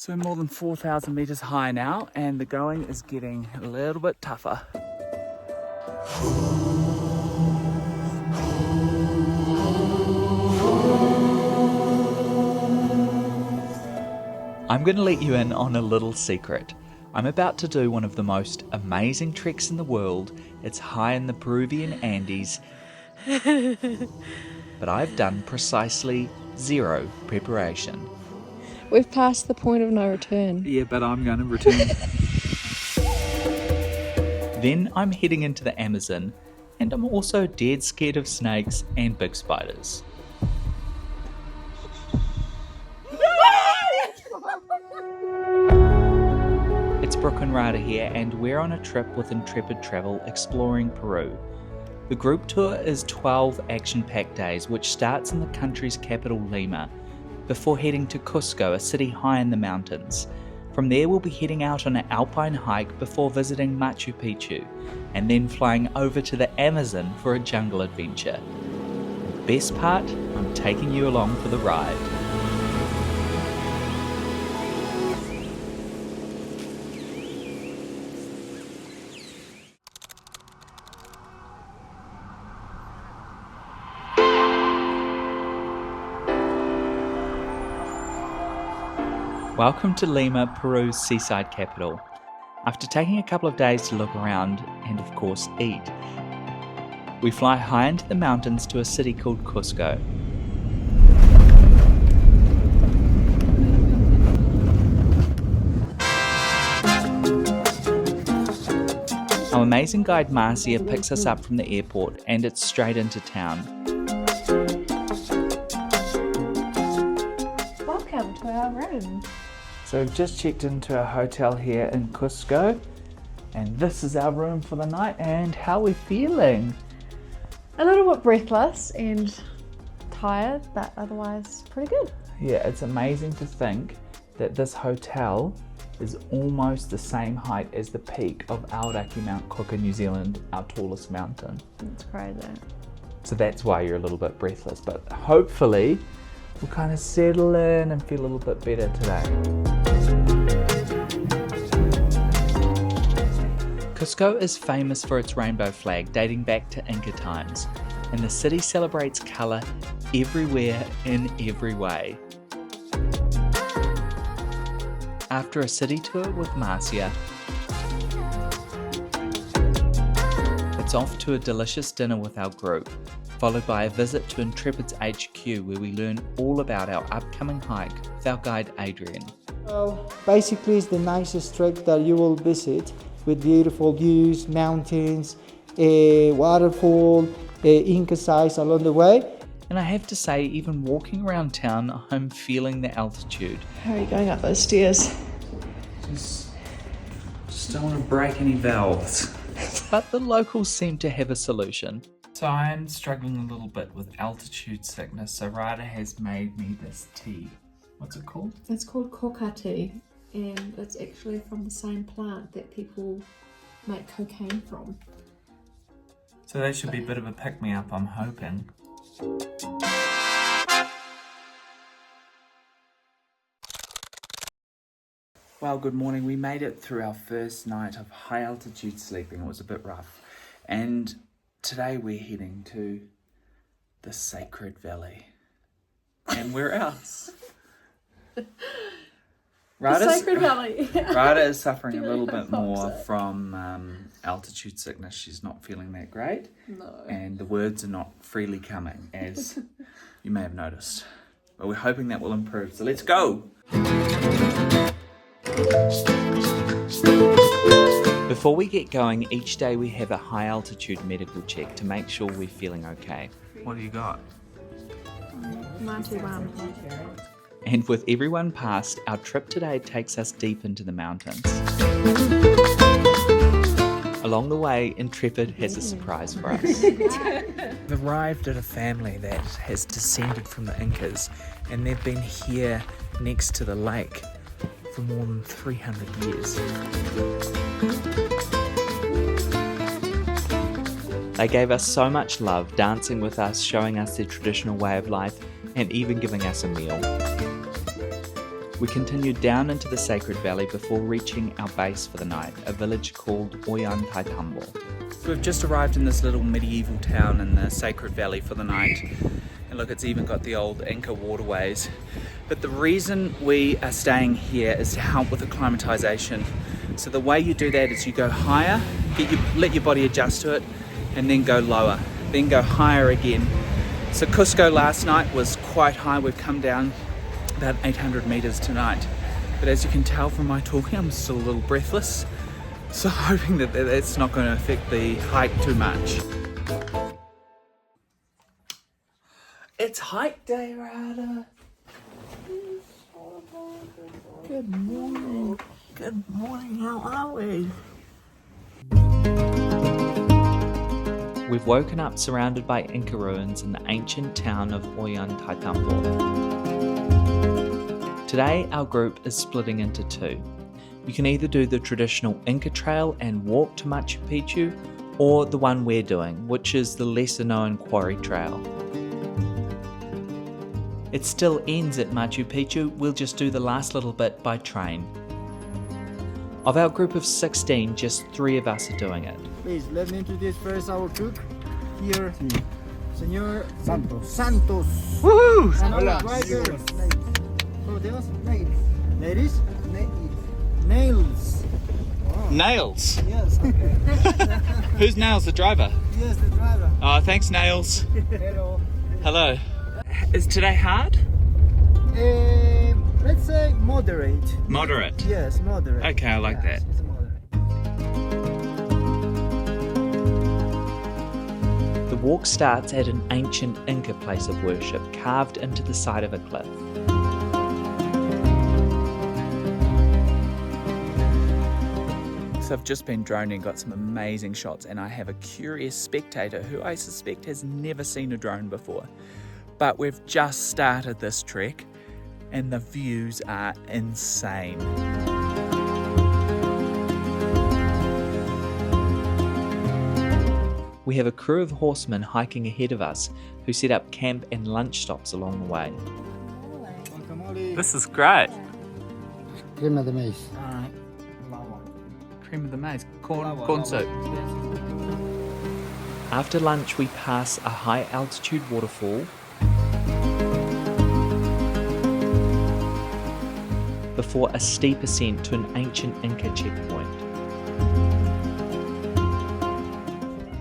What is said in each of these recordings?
So we're more than 4,000 meters high now, and the going is getting a little bit tougher. I'm going to let you in on a little secret. I'm about to do one of the most amazing treks in the world. It's high in the Peruvian Andes, but I've done precisely 0 preparation. We've passed the point of no return. Yeah, but I'm going to return. Then I'm heading into the Amazon, and I'm also dead scared of snakes and big spiders. It's Brook and Rada here, and we're on a trip with Intrepid Travel exploring Peru. The group tour is 12 action-packed days, which starts in the country's capital, Lima, before heading to Cusco, a city high in the mountains. From there we'll be heading out on an alpine hike before visiting Machu Picchu, and then flying over to the Amazon for a jungle adventure. The best part, I'm taking you along for the ride. Welcome to Lima, Peru's seaside capital. After taking a couple of days to look around and of course eat, we fly high into the mountains to a city called Cusco. Our amazing guide Marcia picks us up from the airport, and it's straight into town. Welcome to our room. So we've just checked into a hotel here in Cusco, and this is our room for the night. And how are we feeling? A little bit breathless and tired, but otherwise pretty good. Yeah, it's amazing to think that this hotel is almost the same height as the peak of Aoraki Mount Cook in New Zealand, our tallest mountain. That's crazy. So that's why you're a little bit breathless, but hopefully we'll kind of settle in and feel a little bit better today. Cusco is famous for its rainbow flag dating back to Inca times, and the city celebrates colour everywhere in every way. After a city tour with Marcia, it's off to a delicious dinner with our group, followed by a visit to Intrepid's HQ, where we learn all about our upcoming hike with our guide Adrian. Well, basically it's the nicest trek that you will visit, with beautiful views, mountains, a waterfall, Inca sites along the way. And I have to say, even walking around town, I'm feeling the altitude. How are you going up those stairs? Just don't want to break any valves. But the locals seem to have a solution. So I'm struggling a little bit with altitude sickness, so Rada has made me this tea. What's it called? It's called coca tea, and it's actually from the same plant that people make cocaine from. So that should be a bit of a pick-me-up, I'm hoping. Well, good morning. We made it through our first night of high altitude sleeping. It was a bit rough. And today we're heading to the Sacred Valley. And where else? Sacred Valley. Rada is suffering a little bit more from altitude sickness. She's not feeling that great. No. And the words are not freely coming, as you may have noticed. But we're hoping that will improve. So let's go! Before we get going, each day we have a high altitude medical check to make sure we're feeling okay. What do you got? 91. And with everyone passed, our trip today takes us deep into the mountains. Along the way, Intrepid has a surprise for us. We've arrived at a family that has descended from the Incas, and they've been here next to the lake for more than 300 years. They gave us so much love, dancing with us, showing us their traditional way of life, and even giving us a meal. We continued down into the Sacred Valley before reaching our base for the night, a village called Oyan Taitambo. We've just arrived in this little medieval town in the Sacred Valley for the night. And look, it's even got the old Inca waterways. But the reason we are staying here is to help with acclimatization. So the way you do that is you go higher, let your body adjust to it, and then go lower, then go higher again. So Cusco last night was quite high. We've come down about 800 meters tonight. But as you can tell from my talking, I'm still a little breathless. So hoping that that's not going to affect the hike too much. It's hike day, Rada. Good morning. Good morning. How are we? We've woken up surrounded by Inca ruins in the ancient town of Oyan Taitambo. Today our group is splitting into two. You can either do the traditional Inca Trail and walk to Machu Picchu, or the one we're doing, which is the lesser known Quarry Trail. It still ends at Machu Picchu, we'll just do the last little bit by train. Of our group of 16, just 3 of us are doing it. Please let me introduce first our cook here, Señor Santos. Woohoo! And our driver. Oh, there's nails. Nails. Oh. Nails! Yes. Who's Nails, the driver? Yes, the driver. Oh, thanks Nails. Hello. Hello. Is today hard? Let's say moderate. Moderate. Yes, moderate. Okay, I like that. It's moderate. The walk starts at an ancient Inca place of worship carved into the side of a cliff. So I've just been droning, got some amazing shots, and I have a curious spectator who I suspect has never seen a drone before. But we've just started this trek and the views are insane. We have a crew of horsemen hiking ahead of us who set up camp and lunch stops along the way. This is great. Crema de maize. Alright. Cream of the maize, corn soup. After lunch we pass a high altitude waterfall before a steep ascent to an ancient Inca checkpoint.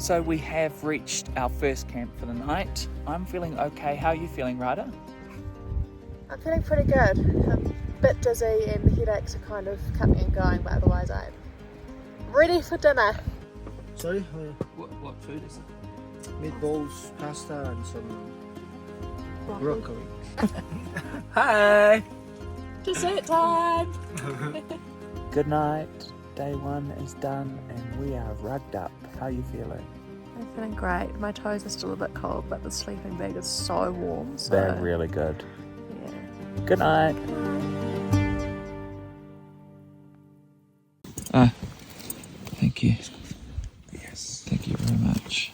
So we have reached our first camp for the night. I'm feeling okay. How are you feeling, Rada? I'm feeling pretty good. I'm a bit dizzy and the headaches are kind of coming and going, but otherwise I'm ready for dinner. Sorry? What food is it? Meatballs, pasta, and some broccoli. Hi! Dessert time! Good night. Day 1 is done and we are rugged up. How are you feeling? I'm feeling great. My toes are still a bit cold, but the sleeping bag is so warm. So They're really good. yeah. Good night. Thank you. Yes. Thank you very much.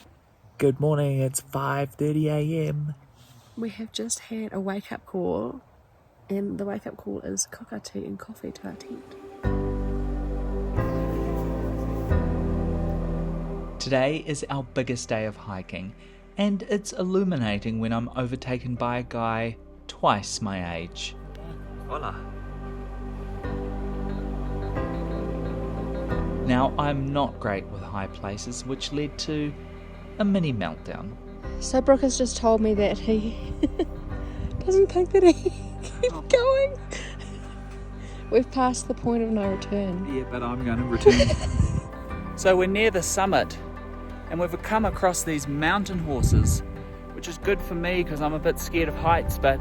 Good morning. It's 5:30 a.m. We have just had a wake-up call, and the wake-up call is cook our tea and coffee to our tent. Today is our biggest day of hiking, and it's illuminating when I'm overtaken by a guy twice my age. Hola. Now, I'm not great with high places, which led to a mini meltdown. So Brook has just told me that he doesn't think that he can keep going. We've passed the point of no return. Yeah, but I'm going to return. So we're near the summit, and we've come across these mountain horses, which is good for me because I'm a bit scared of heights, but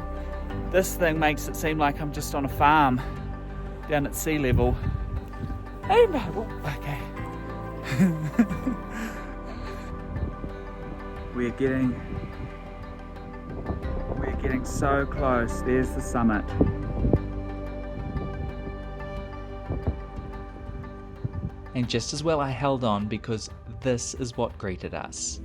this thing makes it seem like I'm just on a farm down at sea level. Hey, no, okay. We're getting so close. There's the summit. And just as well I held on because this is what greeted us.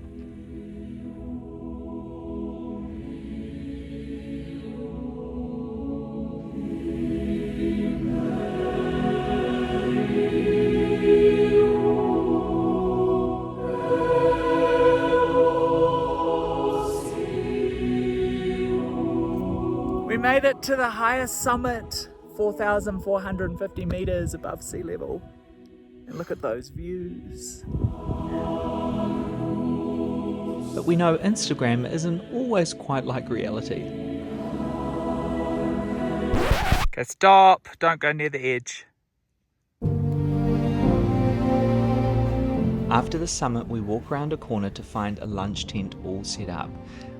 made it to the highest summit, 4,450 meters above sea level. And look at those views. But we know Instagram isn't always quite like reality. Okay, stop. Don't go near the edge. After the summit, we walk around a corner to find a lunch tent all set up,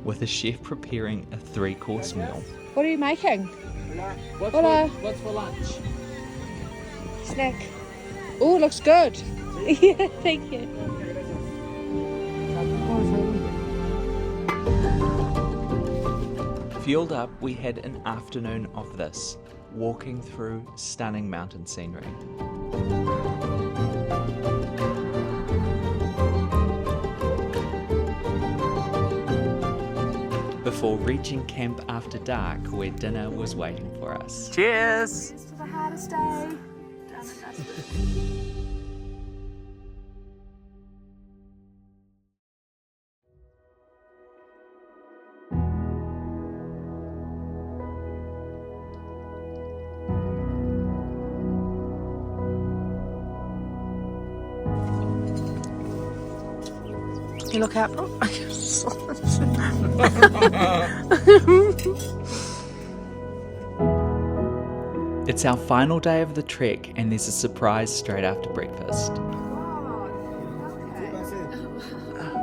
with a chef preparing a 3-course meal. What are you making? What's for lunch? Snack. Oh, looks good. Yeah, thank you. Fueled up, we had an afternoon of this, walking through stunning mountain scenery. Before reaching camp after dark, where dinner was waiting for us. Cheers! Here's to the hardest day. You look out, Brook. It's our final day of the trek, and there's a surprise straight after breakfast.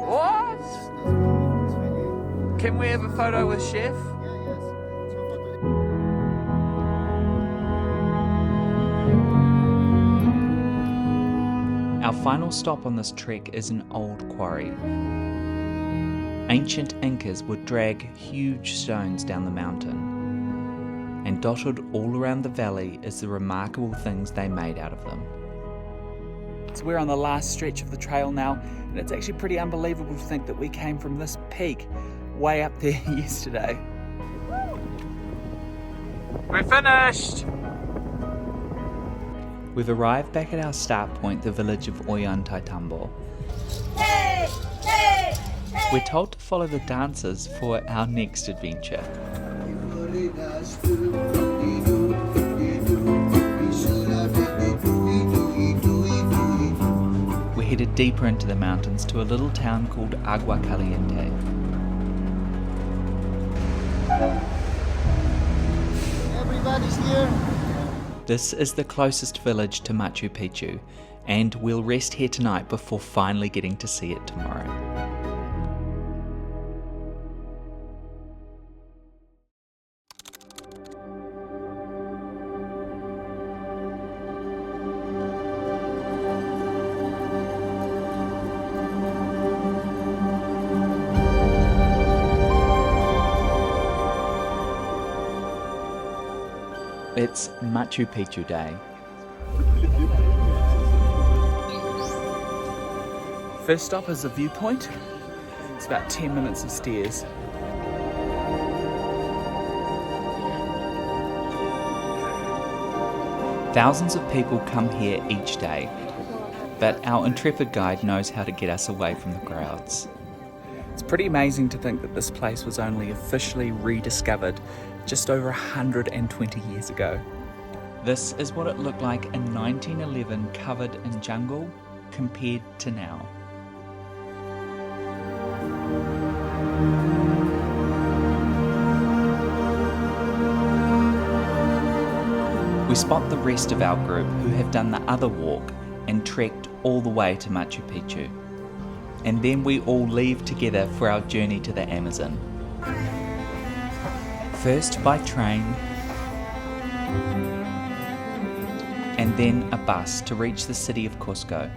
What? Can we have a photo with Chef? Our final stop on this trek is an old quarry. Ancient Incas would drag huge stones down the mountain, and dotted all around the valley is the remarkable things they made out of them. So we're on the last stretch of the trail now, and it's actually pretty unbelievable to think that we came from this peak way up there yesterday. We're finished! We've arrived back at our start point, the village of Ollantaytambo. Hey, hey, hey. We're told to follow the dancers for our next adventure. We're headed deeper into the mountains to a little town called Agua Caliente. Everybody's here. This is the closest village to Machu Picchu, and we'll rest here tonight before finally getting to see it tomorrow. It's Machu Picchu Day. First stop is the viewpoint. It's about 10 minutes of stairs. Thousands of people come here each day, but our intrepid guide knows how to get us away from the crowds. It's pretty amazing to think that this place was only officially rediscovered just over 120 years ago. This is what it looked like in 1911, covered in jungle, compared to now. We spot the rest of our group who have done the other walk and trekked all the way to Machu Picchu. And then we all leave together for our journey to the Amazon. First by train, and then a bus to reach the city of Cusco,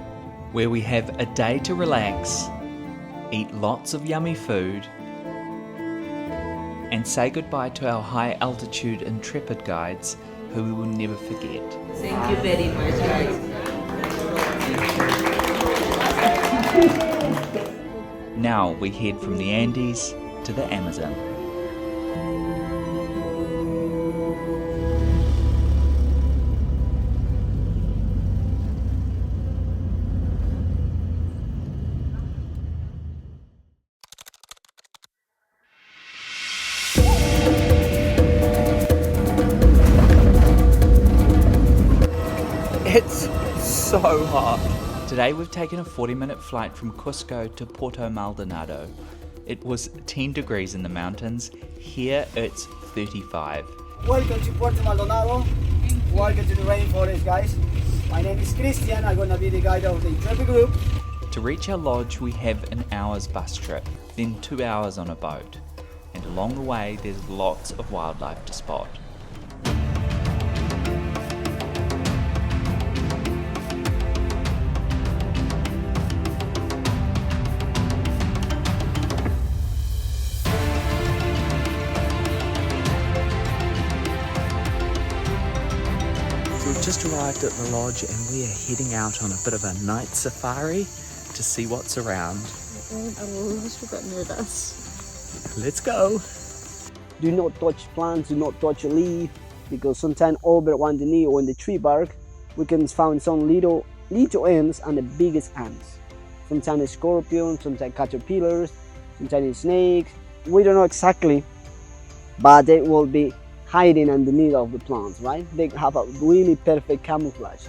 where we have a day to relax, eat lots of yummy food, and say goodbye to our high altitude intrepid guides who we will never forget. Thank you very much, guys. Now we head from the Andes to the Amazon. It's so hot. Today we've taken a 40-minute flight from Cusco to Puerto Maldonado. It was 10 degrees in the mountains. Here it's 35. Welcome to Puerto Maldonado. Welcome to the rainforest, guys. My name is Christian. I'm gonna be the guide of the Intrepid group. To reach our lodge we have an hour's bus trip, then 2 hours on a boat. And along the way there's lots of wildlife to spot. We've just arrived at the lodge and we are heading out on a bit of a night safari to see what's around. I'm a little bit nervous. Let's go! Do not touch plants, do not touch a leaf, because sometimes over on the knee or in the tree bark, we can find some little ants and the biggest ants. Sometimes scorpions, sometimes caterpillars, sometimes snakes. We don't know exactly, but they will be hiding underneath of the plants, right? They have a really perfect camouflage.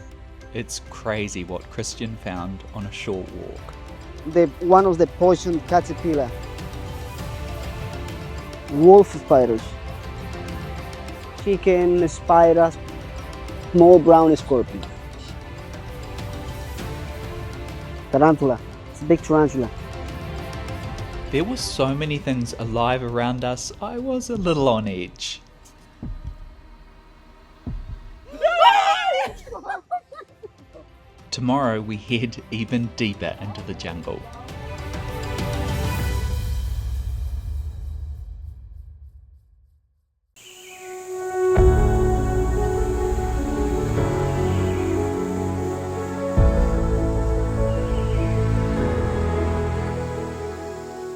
It's crazy what Christian found on a short walk. One of the poison caterpillar, wolf spiders, chicken spiders, small brown scorpion, tarantula. It's a big tarantula. There were so many things alive around us, I was a little on edge. Tomorrow we head even deeper into the jungle.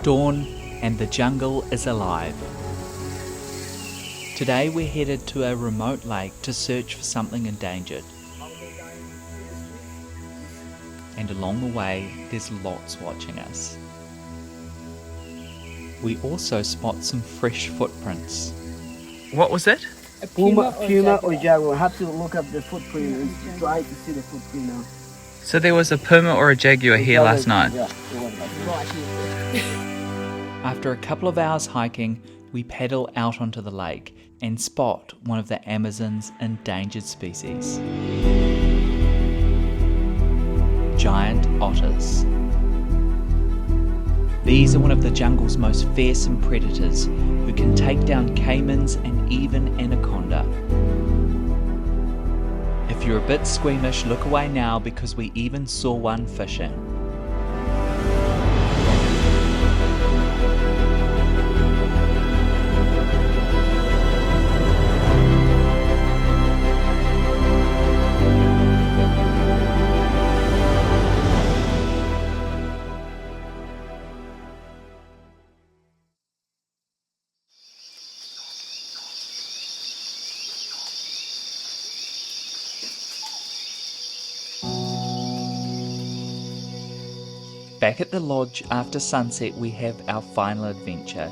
Dawn and the jungle is alive. Today we're headed to a remote lake to search for something endangered. And along the way, there's lots watching us. We also spot some fresh footprints. What was it? Puma or jaguar. I have to look up the footprint and try to see the footprint now. So there was a puma or a jaguar here last night. Yeah, it was last night. After a couple of hours hiking, we paddle out onto the lake and spot one of the Amazon's endangered species. Giant otters. These are one of the jungle's most fearsome predators who can take down caimans and even anaconda. If you're a bit squeamish, look away now because we even saw one fishing. Back at the lodge after sunset we have our final adventure.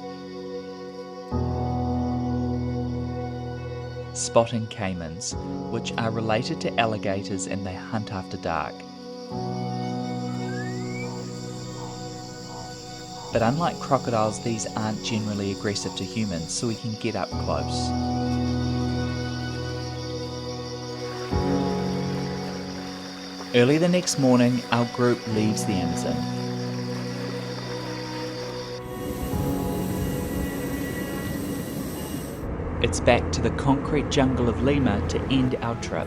Spotting caimans, which are related to alligators and they hunt after dark. But unlike crocodiles, these aren't generally aggressive to humans, so we can get up close. Early the next morning, our group leaves the Amazon. It's back to the concrete jungle of Lima to end our trip.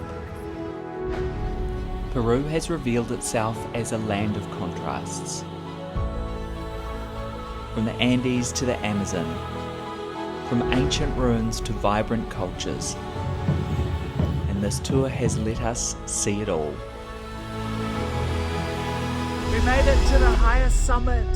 Peru has revealed itself as a land of contrasts. From the Andes to the Amazon, from ancient ruins to vibrant cultures, and this tour has let us see it all. We made it to the highest summit.